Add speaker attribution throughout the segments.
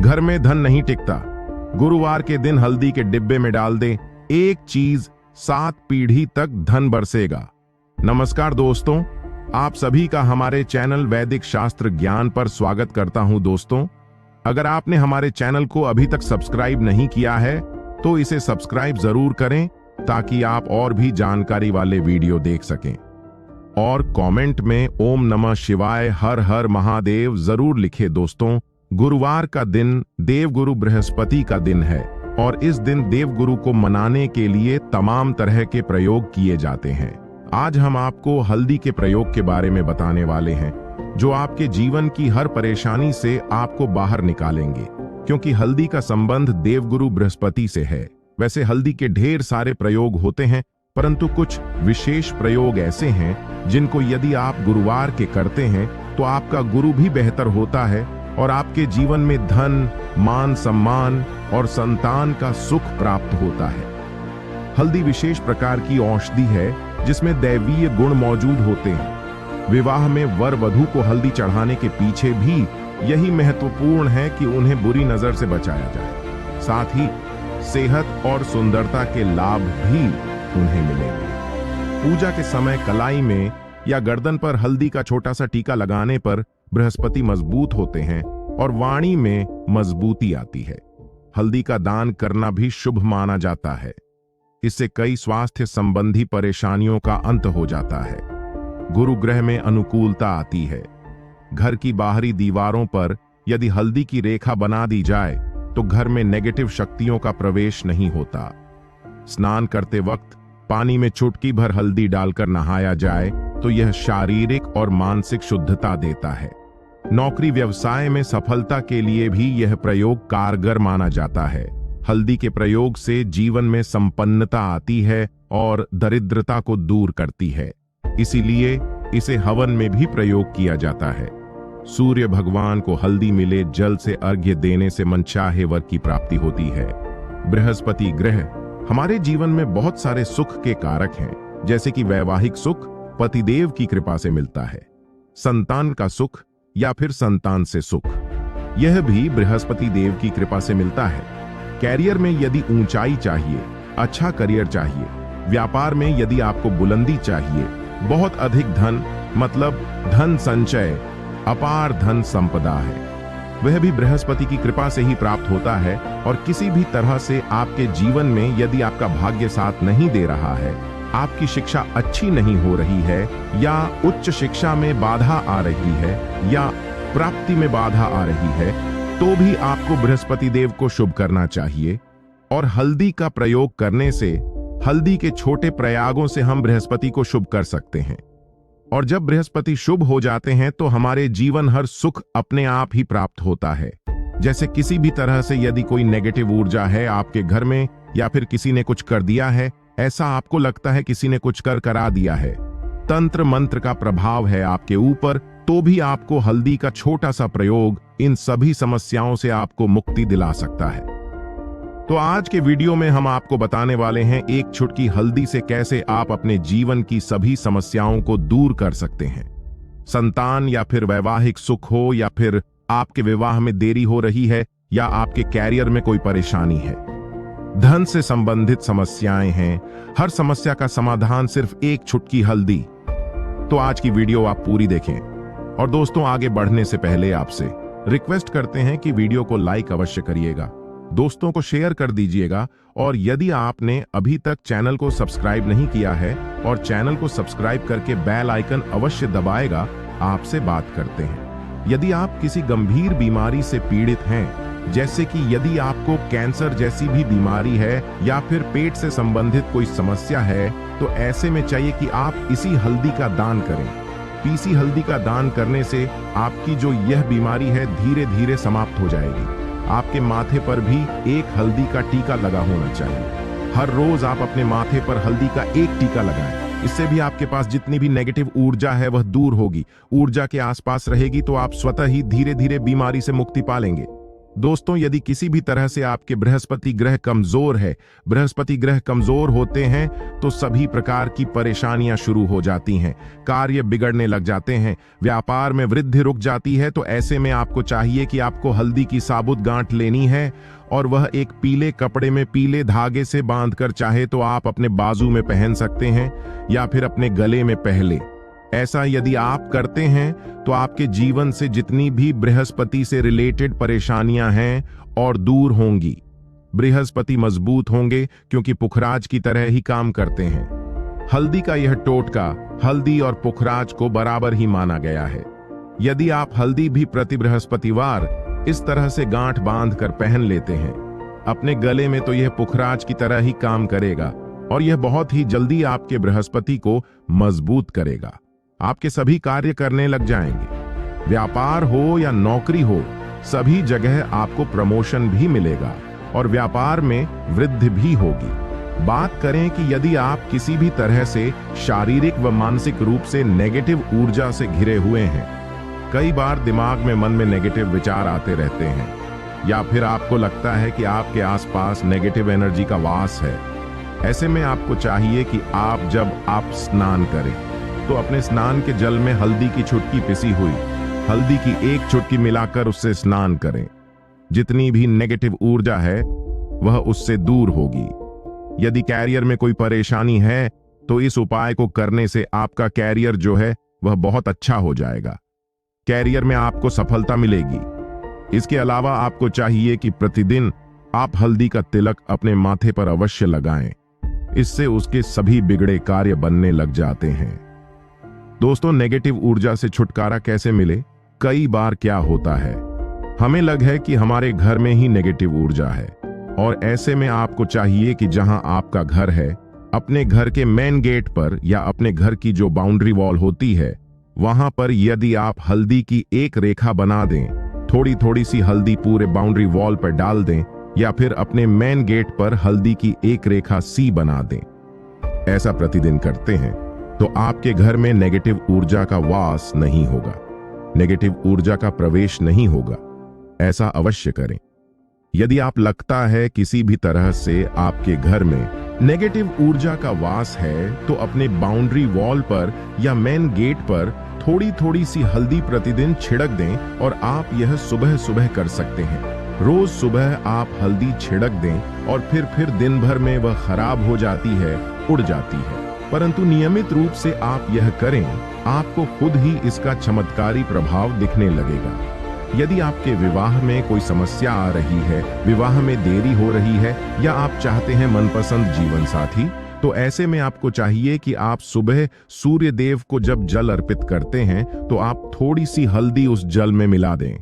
Speaker 1: घर में धन नहीं टिकता। गुरुवार के दिन हल्दी के डिब्बे में डाल दे एक चीज, 7 पीढ़ी तक धन बरसेगा। नमस्कार दोस्तों, आप सभी का हमारे चैनल वैदिक शास्त्र ज्ञान पर स्वागत करता हूं। दोस्तों, अगर आपने हमारे चैनल को अभी तक सब्सक्राइब नहीं किया है तो इसे सब्सक्राइब जरूर करें ताकि आप और भी जानकारी वाले वीडियो देख सकें। और कमेंट में ओम नमः शिवाय, हर हर महादेव जरूर लिखें। दोस्तों, गुरुवार का दिन देवगुरु बृहस्पति का दिन है और इस दिन देवगुरु को मनाने के लिए तमाम तरह के प्रयोग किए जाते हैं। आज हम आपको हल्दी के प्रयोग के बारे में बताने वाले हैं जो आपके जीवन की हर परेशानी से आपको बाहर निकालेंगे, क्योंकि हल्दी का संबंध देवगुरु बृहस्पति से है। वैसे हल्दी के ढेर सारे प्रयोग होते हैं, परंतु कुछ विशेष प्रयोग ऐसे हैं जिनको यदि आप गुरुवार के करते हैं तो आपका गुरु भी बेहतर होता है और आपके जीवन में धन, मान सम्मान और संतान का सुख प्राप्त होता है। हल्दी विशेष प्रकार की औषधि है जिसमें दैवीय गुण मौजूद होते हैं। विवाह में वर वधू को हल्दी चढ़ाने के पीछे भी यही महत्वपूर्ण है कि उन्हें बुरी नजर से बचाया जाए। साथ ही सेहत और सुंदरता के लाभ भी उन्हें मिलेंगे। पूजा के समय कलाई में या गर्दन पर हल्दी का छोटा सा टीका लगाने पर बृहस्पति मजबूत होते हैं और वाणी में मजबूती आती है। हल्दी का दान करना भी शुभ माना जाता है। इससे कई स्वास्थ्य संबंधी परेशानियों का अंत हो जाता है। गुरु ग्रह में अनुकूलता आती है। घर की बाहरी दीवारों पर यदि हल्दी की रेखा बना दी जाए तो घर में नेगेटिव शक्तियों का प्रवेश नहीं होता। स्नान करते वक्त पानी में चुटकी भर हल्दी डालकर नहाया जाए तो यह शारीरिक और मानसिक शुद्धता देता है। नौकरी व्यवसाय में सफलता के लिए भी यह प्रयोग कारगर माना जाता है। हल्दी के प्रयोग से जीवन में संपन्नता आती है और दरिद्रता को दूर करती है। इसीलिए इसे हवन में भी प्रयोग किया जाता है। सूर्य भगवान को हल्दी मिले जल से अर्घ्य देने से मनचाहे वर की प्राप्ति होती है। बृहस्पति ग्रह हमारे जीवन में बहुत सारे सुख के कारक हैं, जैसे कि वैवाहिक सुख पतिदेव की कृपा से मिलता है, संतान का सुख या फिर संतान से सुख, यह भी बृहस्पति देव की कृपा से मिलता है। कैरियर में यदि ऊंचाई चाहिए, अच्छा करियर चाहिए, व्यापार में यदि आपको बुलंदी चाहिए, बहुत अधिक धन मतलब धन संचय, अपार धन संपदा है, वह भी बृहस्पति की कृपा से ही प्राप्त होता है। और किसी भी तरह से आपके जीवन में यदि आपका भाग्य साथ नहीं दे रहा है, आपकी शिक्षा अच्छी नहीं हो रही है, या उच्च शिक्षा में बाधा आ रही है, या प्राप्ति में बाधा आ रही है, तो भी आपको बृहस्पति देव को शुभ करना चाहिए। और हल्दी का प्रयोग करने से, हल्दी के छोटे प्रयागों से हम बृहस्पति को शुभ कर सकते हैं। और जब बृहस्पति शुभ हो जाते हैं तो हमारे जीवन हर सुख अपने आप ही प्राप्त होता है। जैसे किसी भी तरह से यदि कोई नेगेटिव ऊर्जा है आपके घर में, या फिर किसी ने कुछ कर दिया है, ऐसा आपको लगता है किसी ने कुछ करा दिया है, तंत्र मंत्र का प्रभाव है आपके ऊपर, तो भी आपको हल्दी का छोटा सा प्रयोग इन सभी समस्याओं से आपको मुक्ति दिला सकता है। तो आज के वीडियो में हम आपको बताने वाले हैं एक चुटकी हल्दी से कैसे आप अपने जीवन की सभी समस्याओं को दूर कर सकते हैं। संतान या फिर वैवाहिक सुख हो, या फिर आपके विवाह में देरी हो रही है, या आपके कैरियर में कोई परेशानी है, धन से संबंधित समस्याएं हैं, हर समस्या का समाधान सिर्फ एक चुटकी हल्दी। तो आज की वीडियो आप पूरी देखें। और दोस्तों, आगे बढ़ने से पहले आपसे रिक्वेस्ट करते हैं कि वीडियो को लाइक अवश्य करिएगा, दोस्तों को शेयर कर दीजिएगा, और यदि आपने अभी तक चैनल को सब्सक्राइब नहीं किया है और चैनल को सब्सक्राइब करके बेल आइकन अवश्य दबाएगा। आपसे बात करते हैं, यदि आप किसी गंभीर बीमारी से पीड़ित हैं, जैसे कि यदि आपको कैंसर जैसी भी बीमारी है या फिर पेट से संबंधित कोई समस्या है, तो ऐसे में चाहिए कि आप इसी हल्दी का दान करें। पीसी हल्दी का दान करने से आपकी जो यह बीमारी है धीरे धीरे समाप्त हो जाएगी। आपके माथे पर भी एक हल्दी का टीका लगा होना चाहिए। हर रोज आप अपने माथे पर हल्दी का एक टीका लगाएं। इससे भी आपके पास जितनी भी नेगेटिव ऊर्जा है वह दूर होगी। ऊर्जा के आसपास रहेगी तो आप स्वतः ही धीरे धीरे बीमारी से मुक्ति पा लेंगे। दोस्तों, यदि किसी भी तरह से आपके बृहस्पति ग्रह कमजोर है, बृहस्पति ग्रह कमजोर होते हैं तो सभी प्रकार की परेशानियां शुरू हो जाती हैं, कार्य बिगड़ने लग जाते हैं, व्यापार में वृद्धि रुक जाती है। तो ऐसे में आपको चाहिए कि आपको हल्दी की साबुत गांठ लेनी है और वह एक पीले कपड़े में पीले धागे से बांधकर चाहे तो आप अपने बाजू में पहन सकते हैं या फिर अपने गले में पहले। ऐसा यदि आप करते हैं तो आपके जीवन से जितनी भी बृहस्पति से रिलेटेड परेशानियां हैं और दूर होंगी। बृहस्पति मजबूत होंगे क्योंकि पुखराज की तरह ही काम करते हैं। हल्दी का यह टोटका हल्दी और पुखराज को बराबर ही माना गया है। यदि आप हल्दी भी प्रति बृहस्पतिवार इस तरह से गांठ बांध कर पहन लेते हैं अपने गले में, तो यह पुखराज की तरह ही काम करेगा और यह बहुत ही जल्दी आपके बृहस्पति को मजबूत करेगा। आपके सभी कार्य करने लग जाएंगे। व्यापार हो या नौकरी हो, सभी जगह आपको प्रमोशन भी मिलेगा और व्यापार में वृद्धि भी होगी। बात करें कि यदि आप किसी भी तरह से शारीरिक व मानसिक रूप से नेगेटिव ऊर्जा से घिरे हुए हैं, कई बार दिमाग में मन में नेगेटिव विचार आते रहते हैं या फिर आपको लगता है कि आपके आसपास नेगेटिव एनर्जी का वास है, ऐसे में आपको चाहिए कि जब आप स्नान करें तो अपने स्नान के जल में हल्दी की चुटकी पिसी हुई हल्दी की एक चुटकी मिलाकर उससे स्नान करें। जितनी भी नेगेटिव ऊर्जा है वह उससे दूर होगी। यदि कैरियर में कोई परेशानी है तो इस उपाय को करने से आपका कैरियर जो है वह बहुत अच्छा हो जाएगा। कैरियर में आपको सफलता मिलेगी। इसके अलावा आपको चाहिए कि प्रतिदिन आप हल्दी का तिलक अपने माथे पर अवश्य लगाएं। इससे उसके सभी बिगड़े कार्य बनने लग जाते हैं। दोस्तों, नेगेटिव ऊर्जा से छुटकारा कैसे मिले? कई बार क्या होता है, हमें लग है कि हमारे घर में ही नेगेटिव ऊर्जा है और ऐसे में आपको चाहिए कि जहां आपका घर है, अपने घर के मेन गेट पर या अपने घर की जो बाउंड्री वॉल होती है वहां पर यदि आप हल्दी की एक रेखा बना दें, थोड़ी थोड़ी सी हल्दी पूरे बाउंड्री वॉल पर डाल दें या फिर अपने मेन गेट पर हल्दी की एक रेखा सी बना दें। ऐसा प्रतिदिन करते हैं तो आपके घर में नेगेटिव ऊर्जा का वास नहीं होगा, नेगेटिव ऊर्जा का प्रवेश नहीं होगा। ऐसा अवश्य करें। यदि आप लगता है किसी भी तरह से आपके घर में नेगेटिव ऊर्जा का वास है तो अपने बाउंड्री वॉल पर या मेन गेट पर थोड़ी थोड़ी सी हल्दी प्रतिदिन छिड़क दें और आप यह सुबह सुबह कर सकते हैं। रोज सुबह आप हल्दी छिड़क दें और फिर दिन भर में वह खराब हो जाती है, उड़ जाती है, परंतु नियमित रूप से आप यह करें, आपको खुद ही इसका चमत्कारी प्रभाव दिखने लगेगा। यदि आपके विवाह में कोई समस्या आ रही है, विवाह में देरी हो रही है या आप चाहते हैं मनपसंद जीवन साथी, तो ऐसे में आपको चाहिए कि आप सुबह सूर्य देव को जब जल अर्पित करते हैं तो आप थोड़ी सी हल्दी उस जल में मिला दें।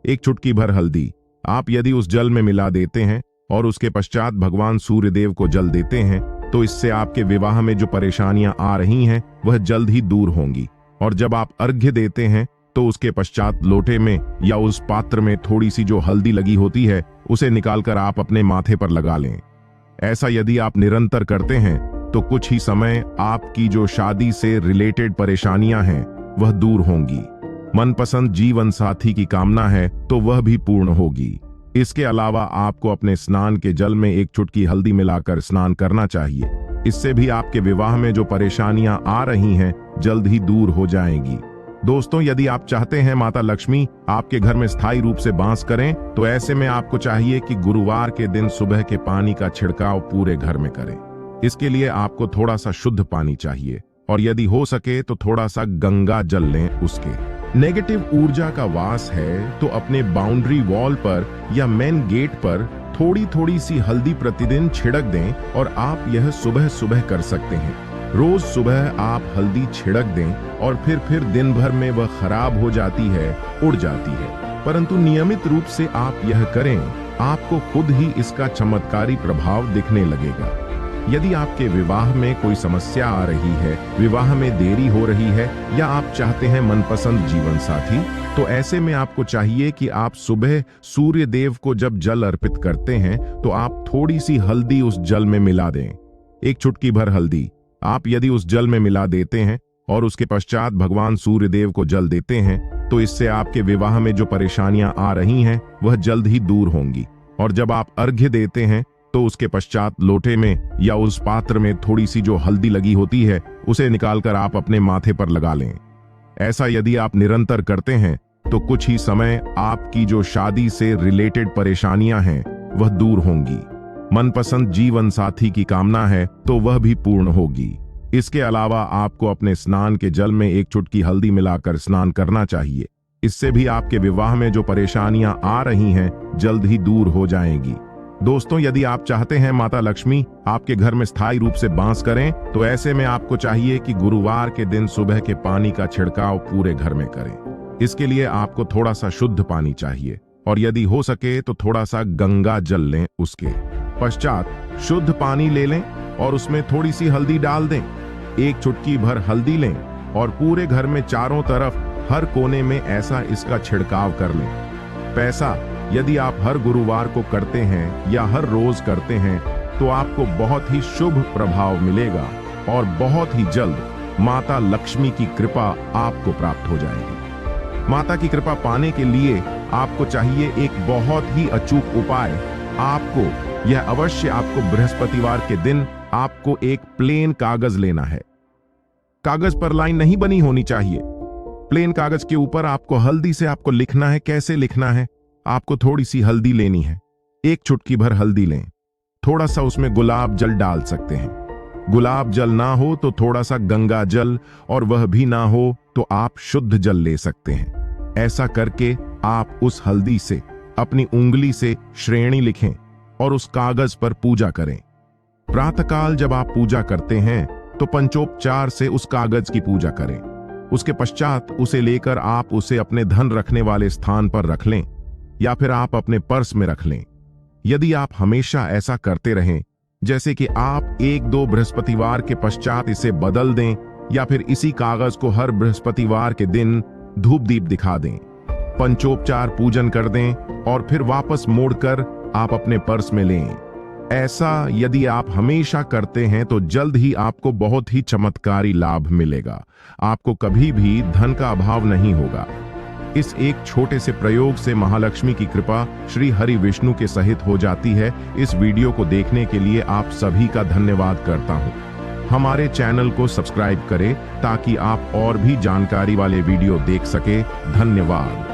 Speaker 1: एक चुटकी भर हल्दी आप यदि उस जल में मिला देते हैं और उसके पश्चात भगवान सूर्य देव को जल देते हैं तो इससे आपके विवाह में जो परेशानियां आ रही हैं वह जल्द ही दूर होंगी। और जब आप अर्घ्य देते हैं तो उसके पश्चात लोटे में या उस पात्र में थोड़ी सी जो हल्दी लगी होती है उसे निकालकर आप अपने माथे पर लगा लें। ऐसा यदि आप निरंतर करते हैं तो कुछ ही समय आपकी जो शादी से रिलेटेड परेशानियां हैं वह दूर होंगी। मनपसंद जीवन साथी की कामना है तो वह भी पूर्ण होगी। इसके अलावा आपको अपने स्नान के जल में एक चुटकी हल्दी मिलाकर स्नान करना चाहिए। इससे भी आपके विवाह में जो परेशानियां आ रही हैं जल्द ही दूर हो जाएंगी। दोस्तों, यदि आप चाहते हैं माता लक्ष्मी आपके घर में स्थायी रूप से वास करें तो ऐसे में आपको चाहिए कि गुरुवार के दिन सुबह के पानी का छिड़काव पूरे घर में करें। इसके लिए आपको थोड़ा सा शुद्ध पानी चाहिए और यदि हो सके तो थोड़ा सा गंगा जल लें। उसके नेगेटिव ऊर्जा का वास है तो अपने बाउंड्री वॉल पर या मेन गेट पर थोड़ी थोड़ी सी हल्दी प्रतिदिन छिड़क दें और आप यह सुबह सुबह कर सकते हैं। रोज सुबह आप हल्दी छिड़क दें और फिर दिन भर में वह खराब हो जाती है, उड़ जाती है, परंतु नियमित रूप से आप यह करें, आपको खुद ही इसका चमत्कारी प्रभाव दिखने लगेगा। यदि आपके विवाह में कोई समस्या आ रही है, विवाह में देरी हो रही है या आप चाहते हैं मनपसंद जीवन साथी, तो ऐसे में आपको चाहिए कि आप सुबह सूर्य देव को जब जल अर्पित करते हैं तो आप थोड़ी सी हल्दी उस जल में मिला दें। एक चुटकी भर हल्दी आप यदि उस जल में मिला देते हैं और उसके पश्चात भगवान सूर्य देव को जल देते हैं तो इससे आपके विवाह में जो परेशानियां आ रही हैं वह जल्द ही दूर होंगी। और जब आप अर्घ्य देते हैं तो उसके पश्चात लोटे में या उस पात्र में थोड़ी सी जो हल्दी लगी होती है उसे निकालकर आप अपने माथे पर लगा लें। ऐसा यदि आप निरंतर करते हैं तो कुछ ही समय आपकी जो शादी से रिलेटेड परेशानियां हैं वह दूर होंगी। मनपसंद जीवन साथी की कामना है तो वह भी पूर्ण होगी। इसके अलावा आपको अपने स्नान के जल में एक चुटकी हल्दी मिलाकर स्नान करना चाहिए। इससे भी आपके विवाह में जो परेशानियां आ रही हैं जल्द ही दूर हो जाएंगी। दोस्तों, यदि आप चाहते हैं माता लक्ष्मी आपके घर में स्थायी रूप से वास करें तो ऐसे में आपको चाहिए कि गुरुवार के दिन सुबह के पानी का छिड़काव पूरे घर में करें। इसके लिए आपको थोड़ा सा शुद्ध पानी चाहिए और यदि हो सके तो थोड़ा सा गंगा जल लें। उसके पश्चात शुद्ध पानी ले लें और उसमें थोड़ी सी हल्दी डाल दें। एक चुटकी भर हल्दी लें और पूरे घर में चारों तरफ हर कोने में ऐसा इसका छिड़काव कर लें। पैसा यदि आप हर गुरुवार को करते हैं या हर रोज करते हैं तो आपको बहुत ही शुभ प्रभाव मिलेगा और बहुत ही जल्द माता लक्ष्मी की कृपा आपको प्राप्त हो जाएगी। माता की कृपा पाने के लिए आपको चाहिए एक बहुत ही अचूक उपाय। आपको बृहस्पतिवार के दिन आपको एक प्लेन कागज लेना है। कागज पर लाइन नहीं बनी होनी चाहिए। प्लेन कागज के ऊपर आपको हल्दी से आपको लिखना है। कैसे लिखना है? आपको थोड़ी सी हल्दी लेनी है, एक चुटकी भर हल्दी लें, थोड़ा सा उसमें गुलाब जल डाल सकते हैं। गुलाब जल ना हो तो थोड़ा सा गंगा जल, और वह भी ना हो तो आप शुद्ध जल ले सकते हैं। ऐसा करके आप उस हल्दी से अपनी उंगली से श्रेणी लिखें और उस कागज पर पूजा करें। प्रातःकाल जब आप पूजा करते हैं तो पंचोपचार से उस कागज की पूजा करें। उसके पश्चात उसे लेकर आप उसे अपने धन रखने वाले स्थान पर रख लें या फिर आप अपने पर्स में रख लें। यदि आप हमेशा ऐसा करते रहें, जैसे कि आप 1-2 बृहस्पतिवार के पश्चात इसे बदल दें या फिर इसी कागज को हर बृहस्पतिवार के दिन धूप दीप दिखा दें, पंचोपचार पूजन कर दें और फिर वापस मोड़कर आप अपने पर्स में लें। ऐसा यदि आप हमेशा करते हैं तो जल्द ही आपको बहुत ही चमत्कारी लाभ मिलेगा। आपको कभी भी धन का अभाव नहीं होगा। इस एक छोटे से प्रयोग से महालक्ष्मी की कृपा श्री हरि विष्णु के सहित हो जाती है। इस वीडियो को देखने के लिए आप सभी का धन्यवाद करता हूं। हमारे चैनल को सब्सक्राइब करें ताकि आप और भी जानकारी वाले वीडियो देख सके। धन्यवाद।